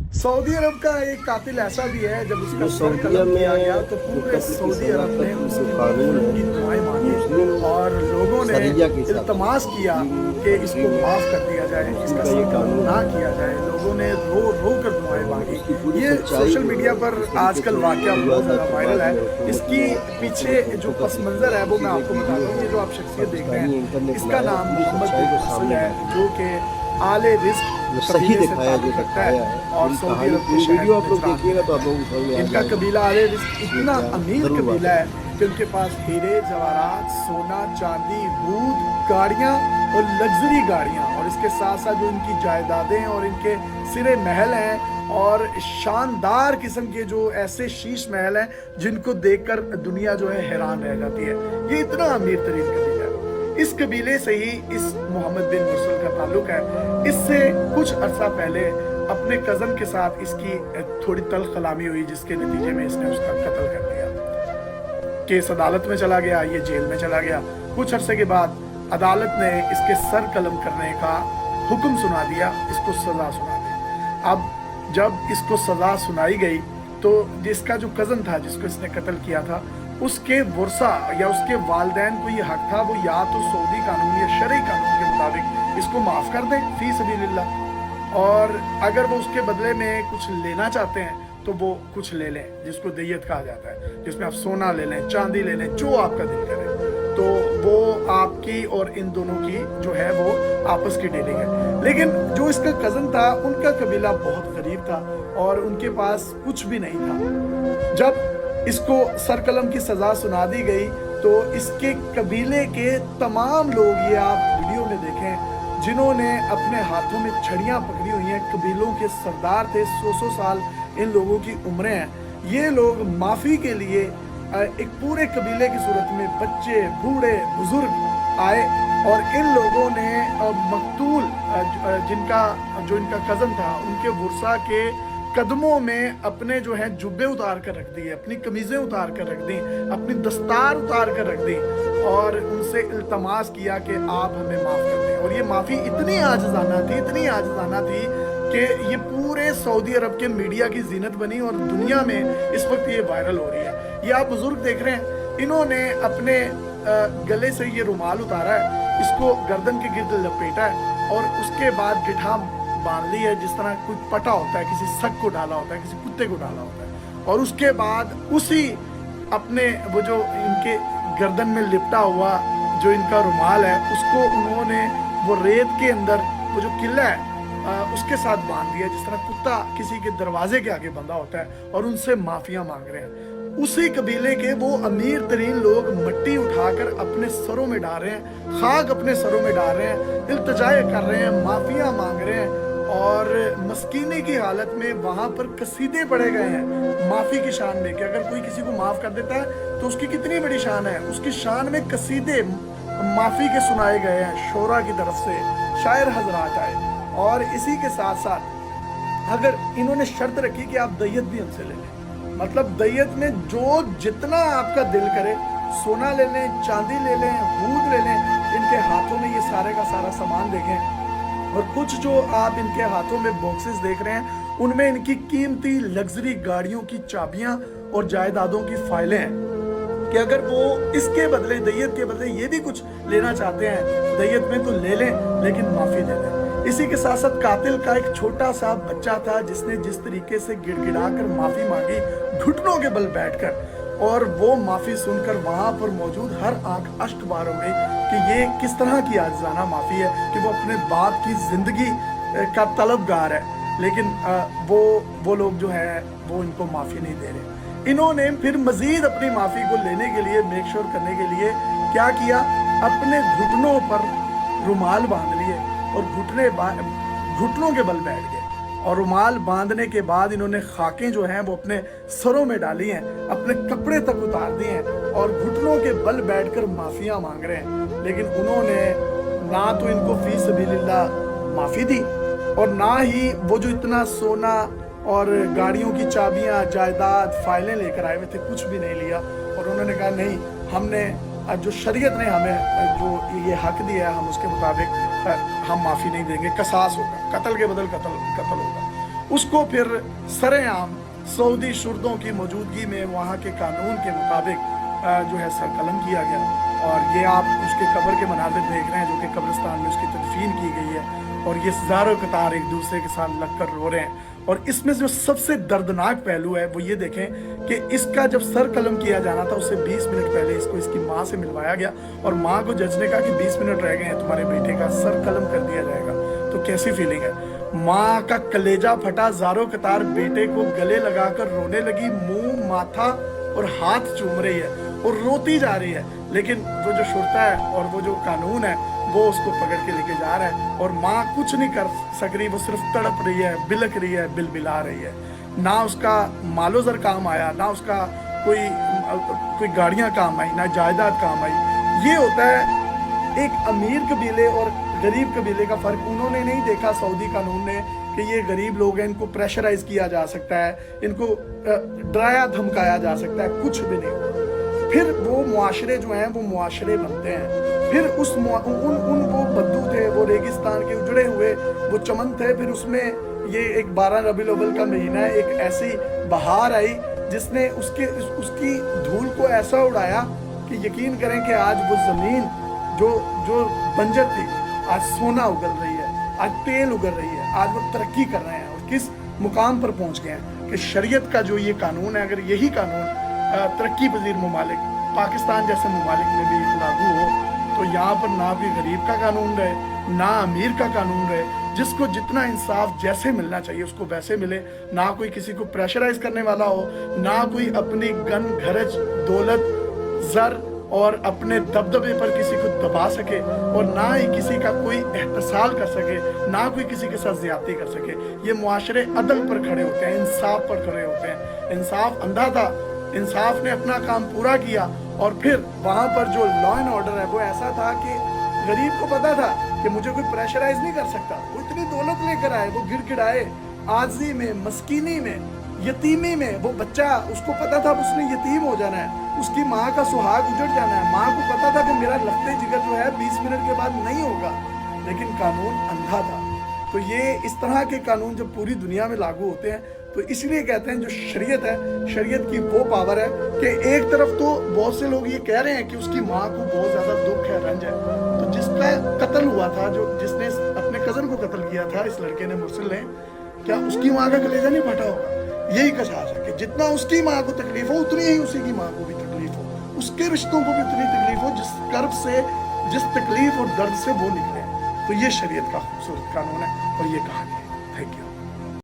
Saudi अरब का एक कातिल ऐसा भी है, जब उसका सर कलम किया गया तो पूरे सऊदी अरब ने उसकी मग़फ़िरत की दुआएं मांगी और लोगों ने इल्तमास किया कि इसको माफ़ कर दिया जाए, इसका सर कलम ना किया जाए। लोगों ने रो रो कर दुआएं मांगी। ये सोशल मीडिया पर आजकल वाक़या बहुत ज़्यादा वायरल है। इसकी पीछे जो पस मंज़र है वो मैं आपको बता दूँ। ये जो आप शख्सियत देख रहे हैं, इसका नाम मोहम्मद बिन मुरसल है, जो कि आले रिज़्क़ सही दिखाया जो दिखाया है और सऊदी अरब के वीडियो आप लोग देखिएगा तो आप लोगों को समझ में आ इनका जाएगा। कबीला आले रिज़्क़ इतना अमीर कबीला है कि उनके पास हीरे जवाहरात, सोना, चांदी, दूध, गाड़ियाँ और लग्जरी गाड़ियाँ, और इसके साथ साथ जो इनकी जायदादें और इनके सिरे महल हैं और शानदार किस्म के जो ऐसे शीश महल हैं जिनको देखकर दुनिया जो है हैरान रह जाती है। ये इतना अमीर तरीन कबीला है। इस कबीले से ही इस मोहम्मद बिन मुरसल का ताल्लुक है। इससे कुछ अरसा पहले अपने कज़न के साथ इसकी थोड़ी तल्ख़ कलामी हुई, जिसके नतीजे में इसने उसका कत्ल कर दिया। केस अदालत में चला गया, ये जेल में चला गया। कुछ अरसे के बाद अदालत ने इसके सर कलम करने का हुक्म सुना दिया, इसको सज़ा सुना दी। अब जब इसको सज़ा सुनाई गई तो जिसका जो कज़न था जिसको इसने कत्ल किया था, उसके वर्सा या उसके वालिदैन को ये हक था, वो या तो सऊदी कानून या शरई कानून के मुताबिक इसको माफ़ कर दें फ़ी सबीलिल्लाह, और अगर वो उसके बदले में कुछ लेना चाहते हैं तो वो कुछ ले लें, जिसको दय्यत कहा जाता है, जिसमें आप सोना ले लें, चांदी ले लें, जो आपका दिल करे। तो वो आपकी और इन दोनों की जो है वो आपस की डीलिंग है। लेकिन जो इसका कज़न था, उनका कबीला बहुत गरीब था और उनके पास कुछ भी नहीं था। जब इसको सर कलम की सज़ा सुना दी गई तो इसके कबीले के तमाम लोग, ये आप वीडियो में देखें, जिन्होंने अपने हाथों में छड़ियाँ पकड़ी हुई हैं, कबीलों के सरदार थे, 100-100 साल इन लोगों की उम्रें हैं, ये लोग माफ़ी के लिए एक पूरे कबीले की सूरत में बच्चे, बूढ़े, बुजुर्ग आए और इन लोगों ने मकतूल जो इनका कज़न था, उनके वर्सा के कदमों में अपने जो है जुब्बे उतार कर रख दिए, अपनी कमीज़ें उतार कर रख दी, अपनी दस्तार उतार कर रख दी और उनसे इल्तमास किया कि आप हमें माफ़ कर दें। और ये माफ़ी इतनी आजिज़ाना थी कि ये पूरे सऊदी अरब के मीडिया की जीनत बनी और दुनिया में इस वक्त ये वायरल हो रही है। ये आप बुजुर्ग देख रहे हैं, इन्होंने अपने गले से ये रुमाल उतारा है, इसको गर्दन के गिर्द लपेटा है और उसके बाद गिठा बांध ली है, जिस तरह कोई पटा होता है, किसी सग को डाला होता है, किसी कुत्ते को डाला होता है। और उसके बाद उसी अपने वो जो इनके गर्दन में लिपटा हुआ जो इनका रुमाल है, उसको उन्होंने वो रेत के अंदर वो जो किला है उसके साथ बांध दिया, जिस तरह कुत्ता किसी के दरवाजे के आगे बंधा होता है, और उनसे माफिया मांग रहे हैं। उसी कबीले के वो अमीर तरीन लोग मट्टी उठाकर अपने सरों में डाल रहे हैं, खाक अपने सरों में डाल रहे हैं, इल्तिजाए कर रहे हैं, माफिया मांग रहे हैं और मस्कीनी की हालत में वहाँ पर कसीदे पढ़े गए हैं माफ़ी की शान में कि अगर कोई किसी को माफ़ कर देता है तो उसकी कितनी बड़ी शान है। उसकी शान में कसीदे माफ़ी के सुनाए गए हैं शोरा की तरफ से, शायर हजरात आए। और इसी के साथ साथ अगर इन्होंने शर्त रखी कि आप दय्यत भी हमसे ले लें, मतलब दय्यत में जो जितना आपका दिल करे, सोना ले लें, चांदी ले लें, दूध ले लें। इनके हाथों में ये सारे का सारा सामान देखें, और कुछ जो आप इनके हाथों में बॉक्सेस देख रहे हैं, उनमें इनकी कीमती लग्जरी गाड़ियों की चाबियां और जायदादों की फाइलें हैं कि अगर वो इसके बदले, दय्यत के बदले ये भी कुछ लेना चाहते हैं दय्यत में तो ले लें, लेकिन माफ़ी दे दें। इसी के साथ साथ कातिल का एक छोटा सा बच्चा था जिसने जिस तरीके से गिड़गिड़ाकर माफ़ी मांगी घुटनों के बल बैठकर, और वो माफ़ी सुनकर वहाँ पर मौजूद हर आंख अश्क बार हो गई कि ये किस तरह की आजिज़ाना माफ़ी है कि वो अपने बाप की ज़िंदगी का तलबगार है, लेकिन वो लोग जो है वो इनको माफ़ी नहीं दे रहे। इन्होंने फिर मज़ीद अपनी माफ़ी को लेने के लिए, मेक श्योर करने के लिए क्या किया, अपने घुटनों पर रुमाल बांध लिए और घुटनों के बल बैठ गए। और रुमाल बांधने के बाद इन्होंने खाकें जो हैं वो अपने सरों में डाली हैं, अपने कपड़े तक उतार दिए हैं और घुटनों के बल बैठकर माफिया मांग रहे हैं। लेकिन उन्होंने ना तो इनको फी सबीलिल्लाह माफ़ी दी और ना ही वो जो इतना सोना और गाड़ियों की चाबियां, जायदाद, फाइलें लेकर आए हुए थे, कुछ भी नहीं लिया। और उन्होंने कहा नहीं, हमने जो शरीयत ने हमें जो ये हक दिया है हम उसके मुताबिक हम माफ़ी नहीं देंगे, कसास होगा, कत्ल के बदल कत्ल होगा। उसको फिर सरेआम सऊदी शुर्दों की मौजूदगी में वहाँ के कानून के मुताबिक जो है सरकलम किया गया। और ये आप उसके कब्र के मनाजिर देख रहे हैं जो कि कब्रिस्तान में उसकी तदफीन की गई है और ये हज़ारों कतार एक दूसरे के साथ लगकर रो रहे हैं। और इसमें जो सबसे दर्दनाक पहलू है वो ये देखें कि इसका जब सर कलम किया जाना था उससे 20 मिनट पहले इसको इसकी माँ से मिलवाया गया और माँ को जज ने कहा कि 20 मिनट रह गए हैं, तुम्हारे बेटे का सर कलम कर दिया जाएगा। तो कैसी फीलिंग है? माँ का कलेजा फटा, ज़ारो कतार बेटे को गले लगाकर रोने लगी, मुंह माथा और हाथ चूम रही है और रोती जा रही है। लेकिन वो जो शुरता है और वो जो कानून है वो उसको पकड़ के लेके जा रहा है और माँ कुछ नहीं कर सक रही, वो सिर्फ तड़प रही है, बिलक रही है, बिलबिला रही है। ना उसका मालो ज़र काम आया, ना उसका कोई गाड़ियाँ काम आई, ना जायदाद काम आई। ये होता है एक अमीर कबीले और गरीब कबीले का फ़र्क। उन्होंने नहीं देखा सऊदी कानून ने कि ये गरीब लोग हैं, इनको प्रेशराइज किया जा सकता है, इनको डराया धमकाया जा सकता है, कुछ भी नहीं हुआ। फिर वो मुआशरे जो हैं वो मुआशरे बनते हैं। फिर उन वो बद्दू थे, वो रेगिस्तान के उजड़े हुए वो चमन थे। फिर उसमें ये एक 12 रबीउल अव्वल का महीना है, एक ऐसी बहार आई जिसने उसकी धूल को ऐसा उड़ाया कि यकीन करें कि आज वो ज़मीन जो बंजर थी आज सोना उगल रही है, आज तेल उगल रही है, आज वो तरक्की कर रहे हैं और किस मुकाम पर पहुंच गए हैं कि शरीयत का जो ये कानून है, अगर यही कानून तरक्की पजीर ममालिक पाकिस्तान जैसे ममालिक में भी लागू हो तो यहाँ पर ना भी गरीब का कानून रहे, ना अमीर का कानून रहे, जिसको जितना इंसाफ जैसे मिलना चाहिए उसको वैसे मिले, ना कोई किसी को प्रेशराइज करने वाला हो, ना कोई अपनी गन घरज दौलत जर और अपने दबदबे पर किसी को दबा सके और ना ही किसी का कोई एहतसाल कर सके, ना कोई किसी के साथ ज्यादती कर सके। ये मुआशरे अदल पर खड़े होते हैं, इंसाफ पर खड़े होते हैं। इंसाफ अंधा था, इंसाफ ने अपना काम पूरा किया और फिर वहाँ पर जो लॉ एंड ऑर्डर है वो ऐसा था कि गरीब को पता था कि मुझे कोई प्रेशराइज नहीं कर सकता। वो इतनी दौलत लेकर आए, वो गिड़गिड़ाए, आजी में, मस्कीनी में, यतीमी में। वो बच्चा, उसको पता था उसने यतीम हो जाना है, उसकी माँ का सुहाग उजड़ जाना है। माँ को पता था कि मेरा लफ्ते जिगर जो है 20 मिनट के बाद नहीं होगा, लेकिन कानून अंधा था। तो ये इस तरह के कानून जब पूरी दुनिया में लागू होते हैं तो इसलिए कहते हैं जो शरीयत है, शरीयत की वो पावर है कि एक तरफ तो बहुत से लोग ये कह रहे हैं कि उसकी माँ को बहुत ज़्यादा दुख है, रंज है। तो जिसका कत्ल हुआ था, जिसने अपने कज़न को कत्ल किया था, इस लड़के ने, मुर्सिल ने, क्या उसकी माँ का कलेजा नहीं फटा होगा? यही कशाश है कि जितना उसकी माँ को तकलीफ हो उतनी ही उसी की माँ को भी तकलीफ हो, उसके रिश्तों को भी उतनी तकलीफ हो जिस कर्ब से, जिस तकलीफ और दर्द से वो निकले। तो ये शरीयत का खूबसूरत कानून है और ये कहानी है।